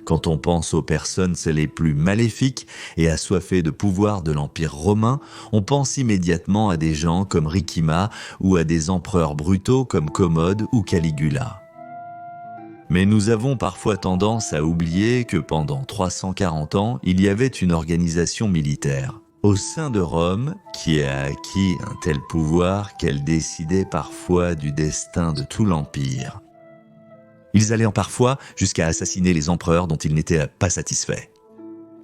Quand on pense aux personnes les plus maléfiques et assoiffées de pouvoir de l'Empire romain, on pense immédiatement à des gens comme Ricimer ou à des empereurs brutaux comme Commode ou Caligula. Mais nous avons parfois tendance à oublier que pendant 340 ans, il y avait une organisation militaire au sein de Rome qui a acquis un tel pouvoir qu'elle décidait parfois du destin de tout l'Empire. Ils allaient parfois jusqu'à assassiner les empereurs dont ils n'étaient pas satisfaits.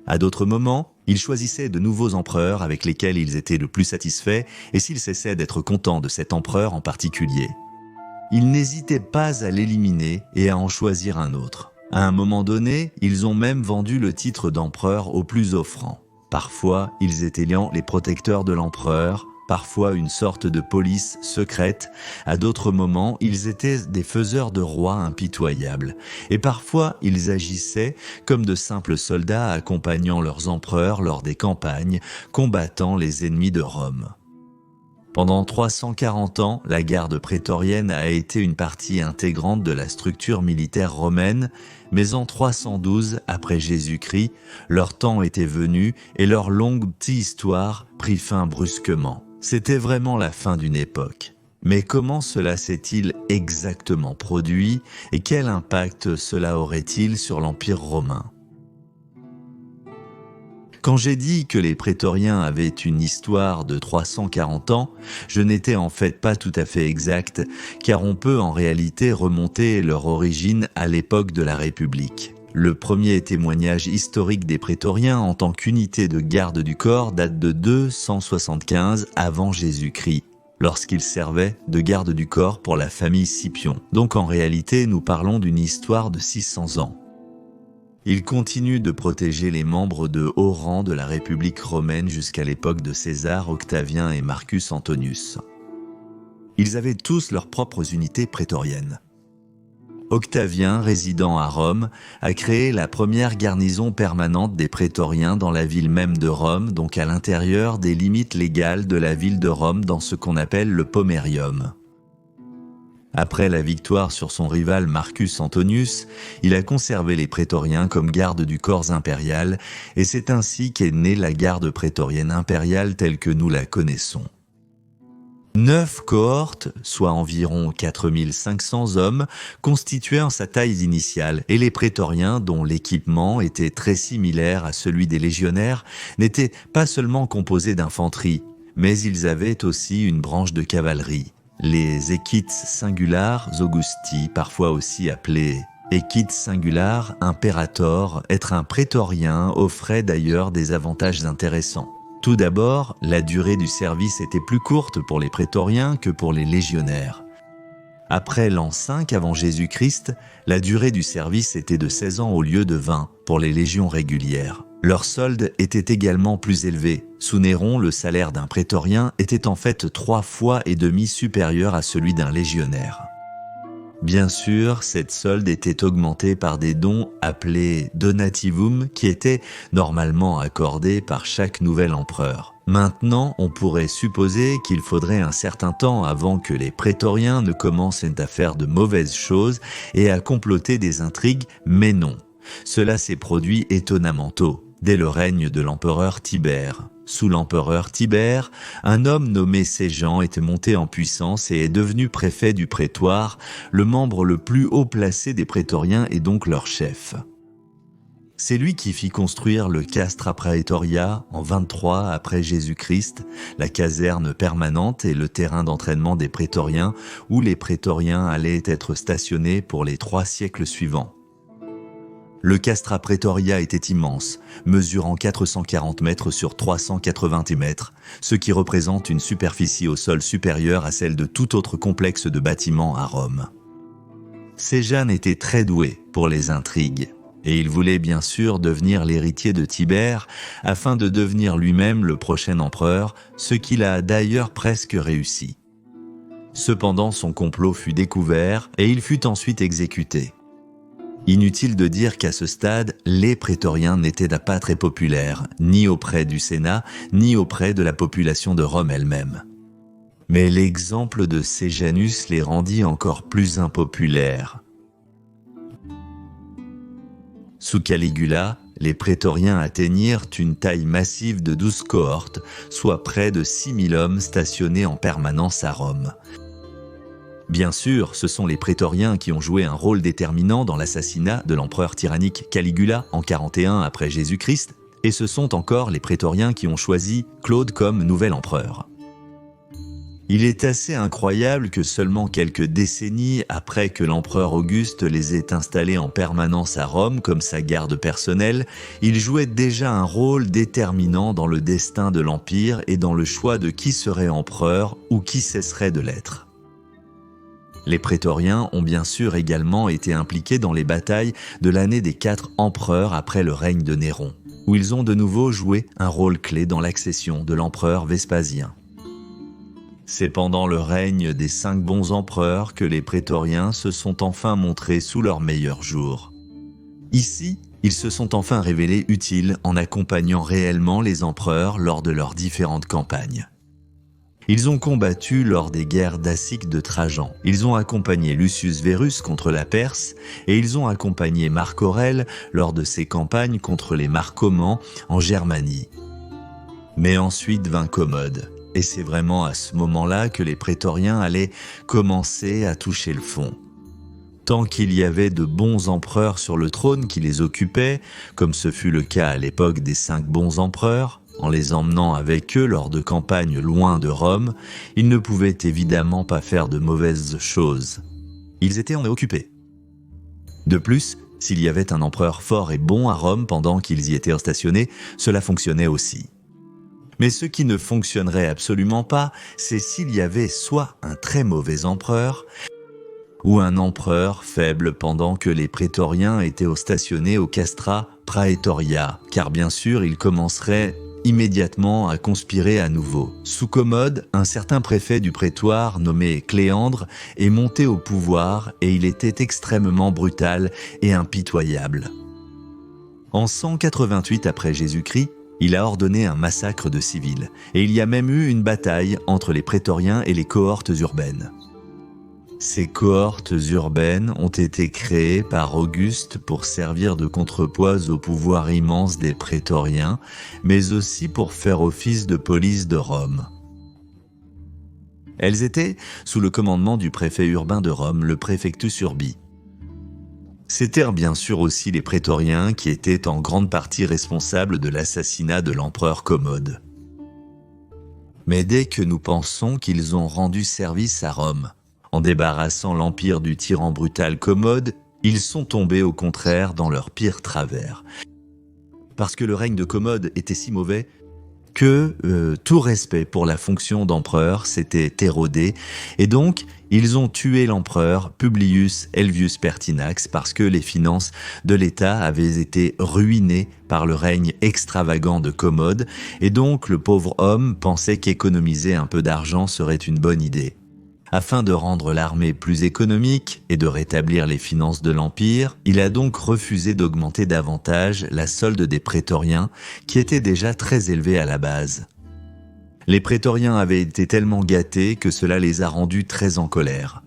À d'autres moments, ils choisissaient de nouveaux empereurs avec lesquels ils étaient le plus satisfaits et s'ils cessaient d'être contents de cet empereur en particulier, ils n'hésitaient pas à l'éliminer et à en choisir un autre. À un moment donné, ils ont même vendu le titre d'empereur au plus offrant. Parfois, ils étaient les protecteurs de l'empereur, parfois une sorte de police secrète. À d'autres moments, ils étaient des faiseurs de rois impitoyables. Et parfois, ils agissaient comme de simples soldats accompagnant leurs empereurs lors des campagnes, combattant les ennemis de Rome. Pendant 340 ans, la garde prétorienne a été une partie intégrante de la structure militaire romaine, mais en 312 après Jésus-Christ, leur temps était venu et leur longue histoire prit fin brusquement. C'était vraiment la fin d'une époque. Mais comment cela s'est-il exactement produit et quel impact cela aurait-il sur l'Empire romain ? Quand j'ai dit que les prétoriens avaient une histoire de 340 ans, je n'étais en fait pas tout à fait exact, car on peut en réalité remonter leur origine à l'époque de la République. Le premier témoignage historique des prétoriens en tant qu'unité de garde du corps date de 275 avant Jésus-Christ, lorsqu'ils servaient de garde du corps pour la famille Scipion. Donc en réalité, nous parlons d'une histoire de 600 ans. Ils continuent de protéger les membres de haut rang de la République romaine jusqu'à l'époque de César, Octavien et Marcus Antonius. Ils avaient tous leurs propres unités prétoriennes. Octavien, résidant à Rome, a créé la première garnison permanente des prétoriens dans la ville même de Rome, donc à l'intérieur des limites légales de la ville de Rome dans ce qu'on appelle le Pomerium. Après la victoire sur son rival Marcus Antonius, il a conservé les prétoriens comme garde du corps impérial et c'est ainsi qu'est née la garde prétorienne impériale telle que nous la connaissons. 9 cohortes, soit environ 4500 hommes, constituaient sa taille initiale et les prétoriens, dont l'équipement était très similaire à celui des légionnaires, n'étaient pas seulement composés d'infanterie, mais ils avaient aussi une branche de cavalerie. Les equites singulares Augusti, parfois aussi appelés equites singulares imperator, être un prétorien offrait d'ailleurs des avantages intéressants. Tout d'abord, la durée du service était plus courte pour les prétoriens que pour les légionnaires. Après l'an 5 avant Jésus-Christ, la durée du service était de 16 ans au lieu de 20 pour les légions régulières. Leur solde était également plus élevé. Sous Néron, le salaire d'un prétorien était en fait 3,5 fois supérieur à celui d'un légionnaire. Bien sûr, cette solde était augmentée par des dons appelés donativum qui étaient normalement accordés par chaque nouvel empereur. Maintenant, on pourrait supposer qu'il faudrait un certain temps avant que les prétoriens ne commencent à faire de mauvaises choses et à comploter des intrigues, mais non. Cela s'est produit étonnamment tôt, dès le règne de l'empereur Tibère. Sous l'empereur Tibère, un homme nommé Séjan était monté en puissance et est devenu préfet du prétoire, le membre le plus haut placé des prétoriens et donc leur chef. C'est lui qui fit construire le Castra Praetoria en 23 après Jésus-Christ, la caserne permanente et le terrain d'entraînement des prétoriens où les prétoriens allaient être stationnés pour les 3 siècles suivants. Le Castra Praetoria était immense, mesurant 440 mètres sur 380 mètres, ce qui représente une superficie au sol supérieure à celle de tout autre complexe de bâtiments à Rome. Séjan était très doué pour les intrigues, et il voulait bien sûr devenir l'héritier de Tibère afin de devenir lui-même le prochain empereur, ce qu'il a d'ailleurs presque réussi. Cependant, son complot fut découvert et il fut ensuite exécuté. Inutile de dire qu'à ce stade, les prétoriens n'étaient pas très populaires, ni auprès du Sénat, ni auprès de la population de Rome elle-même. Mais l'exemple de Séjanus les rendit encore plus impopulaires. Sous Caligula, les prétoriens atteignirent une taille massive de 12 cohortes, soit près de 6000 hommes stationnés en permanence à Rome. Bien sûr, ce sont les prétoriens qui ont joué un rôle déterminant dans l'assassinat de l'empereur tyrannique Caligula en 41 après Jésus-Christ, et ce sont encore les prétoriens qui ont choisi Claude comme nouvel empereur. Il est assez incroyable que seulement quelques décennies après que l'empereur Auguste les ait installés en permanence à Rome comme sa garde personnelle, il jouait déjà un rôle déterminant dans le destin de l'Empire et dans le choix de qui serait empereur ou qui cesserait de l'être. Les prétoriens ont bien sûr également été impliqués dans les batailles de l'année des 4 empereurs après le règne de Néron, où ils ont de nouveau joué un rôle clé dans l'accession de l'empereur Vespasien. C'est pendant le règne des 5 bons empereurs que les prétoriens se sont enfin montrés sous leur meilleur jour. Ici, ils se sont enfin révélés utiles en accompagnant réellement les empereurs lors de leurs différentes campagnes. Ils ont combattu lors des guerres daciques de Trajan. Ils ont accompagné Lucius Verus contre la Perse et ils ont accompagné Marc Aurèle lors de ses campagnes contre les Marcomans en Germanie. Mais ensuite vint Commode. Et c'est vraiment à ce moment-là que les prétoriens allaient commencer à toucher le fond. Tant qu'il y avait de bons empereurs sur le trône qui les occupaient, comme ce fut le cas à l'époque des 5 bons empereurs, en les emmenant avec eux lors de campagnes loin de Rome, ils ne pouvaient évidemment pas faire de mauvaises choses. Ils étaient occupés. De plus, s'il y avait un empereur fort et bon à Rome pendant qu'ils y étaient stationnés, cela fonctionnait aussi. Mais ce qui ne fonctionnerait absolument pas, c'est s'il y avait soit un très mauvais empereur, ou un empereur faible pendant que les prétoriens étaient stationnés au Castra Praetoria, car bien sûr, ils commenceraient immédiatement à conspirer à nouveau. Sous Commode, un certain préfet du prétoire nommé Cléandre est monté au pouvoir et il était extrêmement brutal et impitoyable. En 188 après Jésus-Christ, il a ordonné un massacre de civils, et il y a même eu une bataille entre les prétoriens et les cohortes urbaines. Ces cohortes urbaines ont été créées par Auguste pour servir de contrepoids au pouvoir immense des prétoriens, mais aussi pour faire office de police de Rome. Elles étaient sous le commandement du préfet urbain de Rome, le préfectus urbi. C'étaient bien sûr aussi les prétoriens qui étaient en grande partie responsables de l'assassinat de l'empereur Commode. Mais dès que nous pensons qu'ils ont rendu service à Rome, en débarrassant l'empire du tyran brutal Commode, ils sont tombés au contraire dans leur pire travers. Parce que le règne de Commode était si mauvais que tout respect pour la fonction d'empereur s'était érodé, et donc ils ont tué l'empereur Publius Helvius Pertinax parce que les finances de l'État avaient été ruinées par le règne extravagant de Commode, et donc le pauvre homme pensait qu'économiser un peu d'argent serait une bonne idée. Afin de rendre l'armée plus économique et de rétablir les finances de l'Empire, il a donc refusé d'augmenter davantage la solde des prétoriens, qui était déjà très élevée à la base. Les prétoriens avaient été tellement gâtés que cela les a rendus très en colère.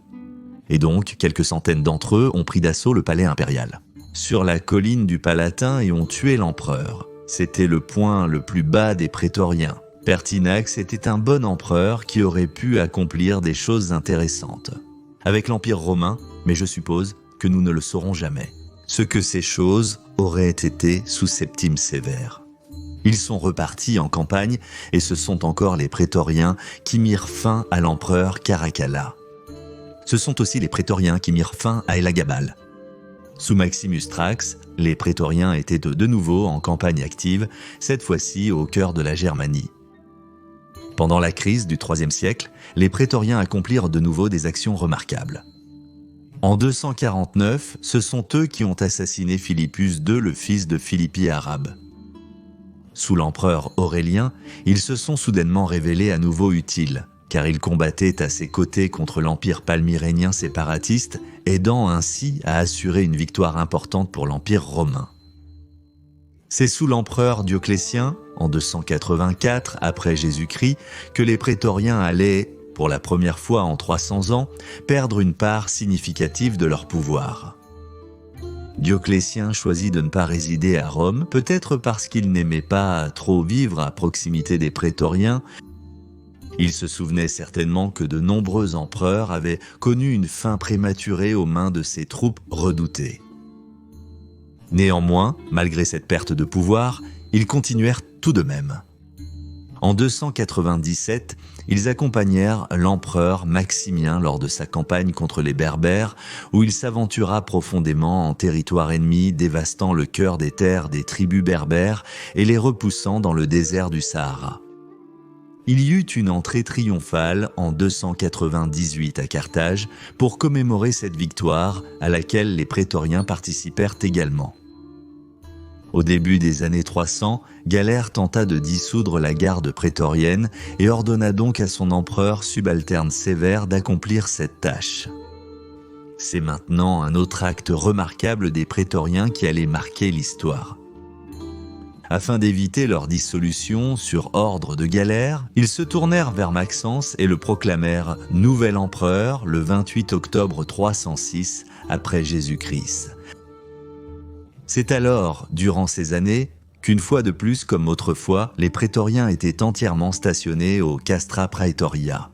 Et donc, quelques centaines d'entre eux ont pris d'assaut le palais impérial, sur la colline du Palatin, et ont tué l'empereur. C'était le point le plus bas des prétoriens. Pertinax était un bon empereur qui aurait pu accomplir des choses intéressantes avec l'Empire romain, mais je suppose que nous ne le saurons jamais. Ce que ces choses auraient été sous Septime Sévère. Ils sont repartis en campagne et ce sont encore les prétoriens qui mirent fin à l'empereur Caracalla. Ce sont aussi les prétoriens qui mirent fin à Elagabal. Sous Maximus Thrax, les prétoriens étaient de nouveau en campagne active, cette fois-ci au cœur de la Germanie. Pendant la crise du IIIe siècle, les prétoriens accomplirent de nouveau des actions remarquables. En 249, ce sont eux qui ont assassiné Philippus II, le fils de Philippi arabe. Sous l'empereur Aurélien, ils se sont soudainement révélés à nouveau utiles, car ils combattaient à ses côtés contre l'empire palmyrénien séparatiste, aidant ainsi à assurer une victoire importante pour l'empire romain. C'est sous l'empereur Dioclétien, en 284 après Jésus-Christ, que les prétoriens allaient, pour la première fois en 300 ans, perdre une part significative de leur pouvoir. Dioclétien choisit de ne pas résider à Rome, peut-être parce qu'il n'aimait pas trop vivre à proximité des prétoriens. Il se souvenait certainement que de nombreux empereurs avaient connu une fin prématurée aux mains de ces troupes redoutées. Néanmoins, malgré cette perte de pouvoir, ils continuèrent tout de même. En 297, ils accompagnèrent l'empereur Maximien lors de sa campagne contre les Berbères, où il s'aventura profondément en territoire ennemi, dévastant le cœur des terres des tribus berbères et les repoussant dans le désert du Sahara. Il y eut une entrée triomphale en 298 à Carthage pour commémorer cette victoire à laquelle les prétoriens participèrent également. Au début des années 300, Galère tenta de dissoudre la garde prétorienne et ordonna donc à son empereur subalterne Sévère d'accomplir cette tâche. C'est maintenant un autre acte remarquable des prétoriens qui allait marquer l'histoire. Afin d'éviter leur dissolution sur ordre de Galère, ils se tournèrent vers Maxence et le proclamèrent nouvel empereur le 28 octobre 306 après Jésus-Christ. C'est alors, durant ces années, qu'une fois de plus comme autrefois, les prétoriens étaient entièrement stationnés au Castra Praetoria.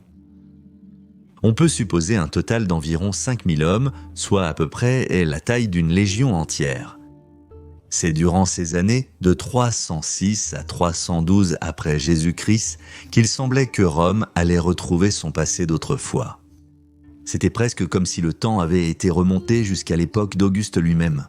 On peut supposer un total d'environ 5000 hommes, soit à peu près la taille d'une légion entière. C'est durant ces années, de 306 à 312 après Jésus-Christ, qu'il semblait que Rome allait retrouver son passé d'autrefois. C'était presque comme si le temps avait été remonté jusqu'à l'époque d'Auguste lui-même.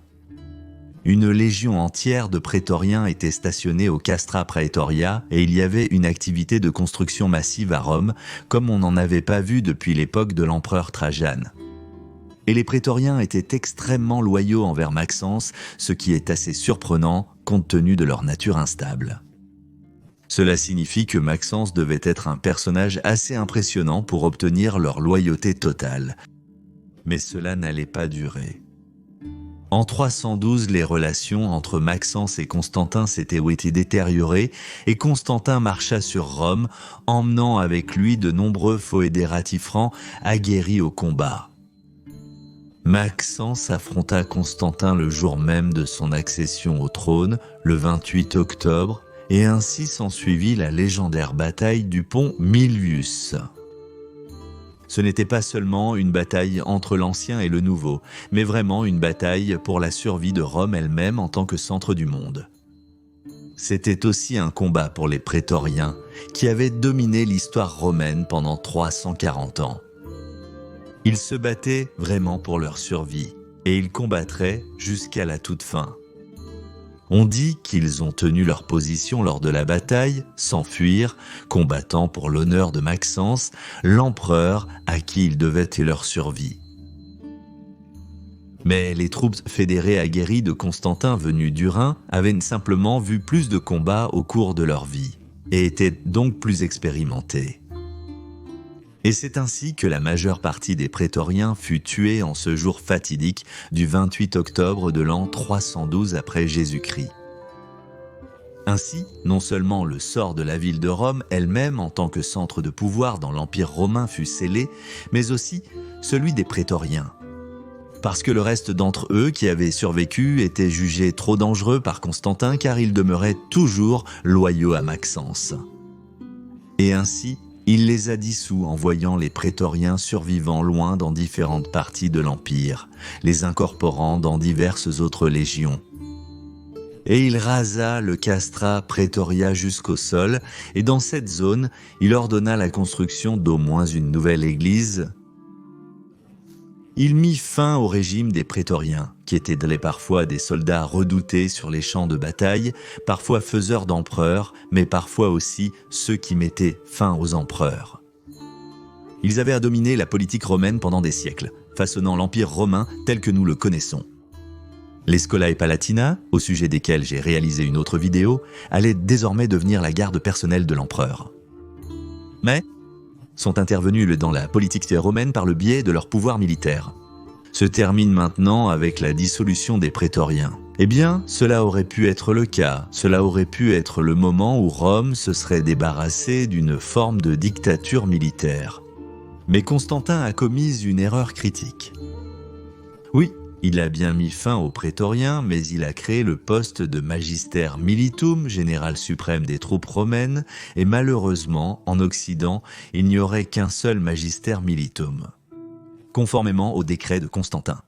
Une légion entière de prétoriens était stationnée au Castra Praetoria et il y avait une activité de construction massive à Rome, comme on n'en avait pas vu depuis l'époque de l'empereur Trajan. Et les prétoriens étaient extrêmement loyaux envers Maxence, ce qui est assez surprenant compte tenu de leur nature instable. Cela signifie que Maxence devait être un personnage assez impressionnant pour obtenir leur loyauté totale. Mais cela n'allait pas durer. En 312, les relations entre Maxence et Constantin s'étaient détériorées et Constantin marcha sur Rome, emmenant avec lui de nombreux foederati francs aguerris au combat. Maxence affronta Constantin le jour même de son accession au trône, le 28 octobre, et ainsi s'ensuivit la légendaire bataille du pont Milvius. Ce n'était pas seulement une bataille entre l'Ancien et le Nouveau, mais vraiment une bataille pour la survie de Rome elle-même en tant que centre du monde. C'était aussi un combat pour les prétoriens, qui avaient dominé l'histoire romaine pendant 340 ans. Ils se battaient vraiment pour leur survie, et ils combattraient jusqu'à la toute fin. On dit qu'ils ont tenu leur position lors de la bataille, sans fuir, combattant pour l'honneur de Maxence, l'empereur à qui ils devaient leur survie. Mais les troupes fédérées aguerries de Constantin venues du Rhin avaient simplement vu plus de combats au cours de leur vie, et étaient donc plus expérimentées. Et c'est ainsi que la majeure partie des prétoriens fut tuée en ce jour fatidique du 28 octobre de l'an 312 après Jésus-Christ. Ainsi, non seulement le sort de la ville de Rome elle-même en tant que centre de pouvoir dans l'Empire romain fut scellé, mais aussi celui des prétoriens. Parce que le reste d'entre eux qui avaient survécu étaient jugés trop dangereux par Constantin car ils demeuraient toujours loyaux à Maxence. Et ainsi, il les a dissous en voyant les prétoriens survivants loin dans différentes parties de l'Empire, les incorporant dans diverses autres légions. Et il rasa le Castra Praetoria jusqu'au sol, et dans cette zone, il ordonna la construction d'au moins une nouvelle église. Il mit fin au régime des prétoriens, qui étaient parfois des soldats redoutés sur les champs de bataille, parfois faiseurs d'empereurs, mais parfois aussi ceux qui mettaient fin aux empereurs. Ils avaient à dominer la politique romaine pendant des siècles, façonnant l'Empire romain tel que nous le connaissons. Les Scholae Palatina, au sujet desquels j'ai réalisé une autre vidéo, allaient désormais devenir la garde personnelle de l'empereur. Mais sont intervenus dans la politique romaine par le biais de leur pouvoir militaire. Se termine maintenant avec la dissolution des prétoriens. Eh bien, cela aurait pu être le cas, cela aurait pu être le moment où Rome se serait débarrassée d'une forme de dictature militaire. Mais Constantin a commis une erreur critique. Oui, Il a bien mis fin aux prétoriens, mais il a créé le poste de magister militum, général suprême des troupes romaines, et malheureusement, en Occident, il n'y aurait qu'un seul magister militum, conformément au décret de Constantin.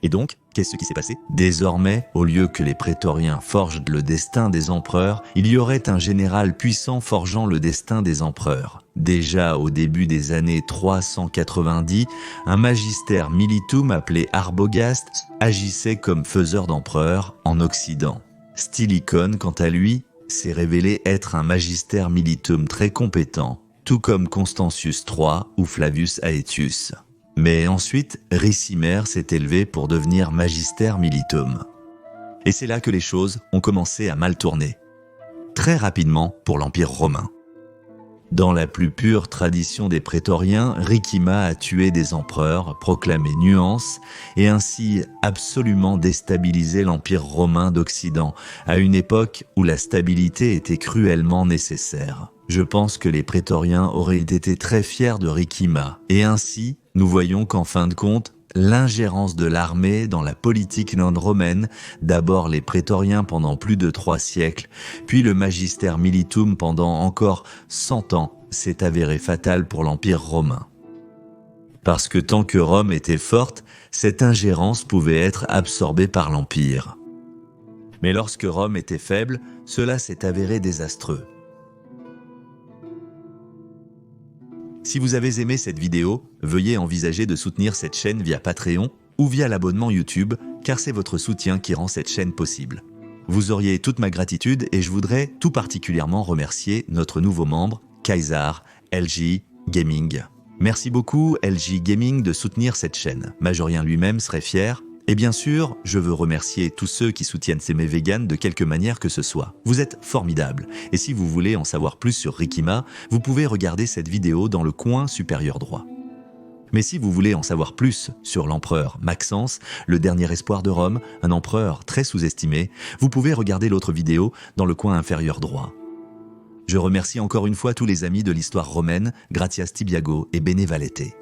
Et donc, qu'est-ce qui s'est passé? Désormais, au lieu que les prétoriens forgent le destin des empereurs, il y aurait un général puissant forgeant le destin des empereurs. Déjà au début des années 390, un magister militum appelé Arbogast agissait comme faiseur d'empereurs en Occident. Stylicone, quant à lui, s'est révélé être un magister militum très compétent, tout comme Constantius III ou Flavius Aetius. Mais ensuite, Ricimer s'est élevé pour devenir magister militum. Et c'est là que les choses ont commencé à mal tourner. Très rapidement pour l'Empire romain. Dans la plus pure tradition des prétoriens, Ricima a tué des empereurs, proclamé Nuance, et ainsi absolument déstabilisé l'Empire romain d'Occident, à une époque où la stabilité était cruellement nécessaire. Je pense que les prétoriens auraient été très fiers de Ricima, et ainsi, nous voyons qu'en fin de compte, l'ingérence de l'armée dans la politique non-romaine, d'abord les prétoriens pendant plus de 3 siècles, puis le magister militum pendant encore 100 ans, s'est avéré fatal pour l'Empire romain. Parce que tant que Rome était forte, cette ingérence pouvait être absorbée par l'Empire. Mais lorsque Rome était faible, cela s'est avéré désastreux. Si vous avez aimé cette vidéo, veuillez envisager de soutenir cette chaîne via Patreon ou via l'abonnement YouTube, car c'est votre soutien qui rend cette chaîne possible. Vous auriez toute ma gratitude et je voudrais tout particulièrement remercier notre nouveau membre, Kaysar LG Gaming. Merci beaucoup LG Gaming de soutenir cette chaîne. Majorien lui-même serait fier. Et bien sûr, je veux remercier tous ceux qui soutiennent S'aimer Vegan de quelque manière que ce soit. Vous êtes formidables. Et si vous voulez en savoir plus sur Ricima, vous pouvez regarder cette vidéo dans le coin supérieur droit. Mais si vous voulez en savoir plus sur l'empereur Maxence, le dernier espoir de Rome, un empereur très sous-estimé, vous pouvez regarder l'autre vidéo dans le coin inférieur droit. Je remercie encore une fois tous les amis de l'histoire romaine, Gratias Tibiago et Bene Valete.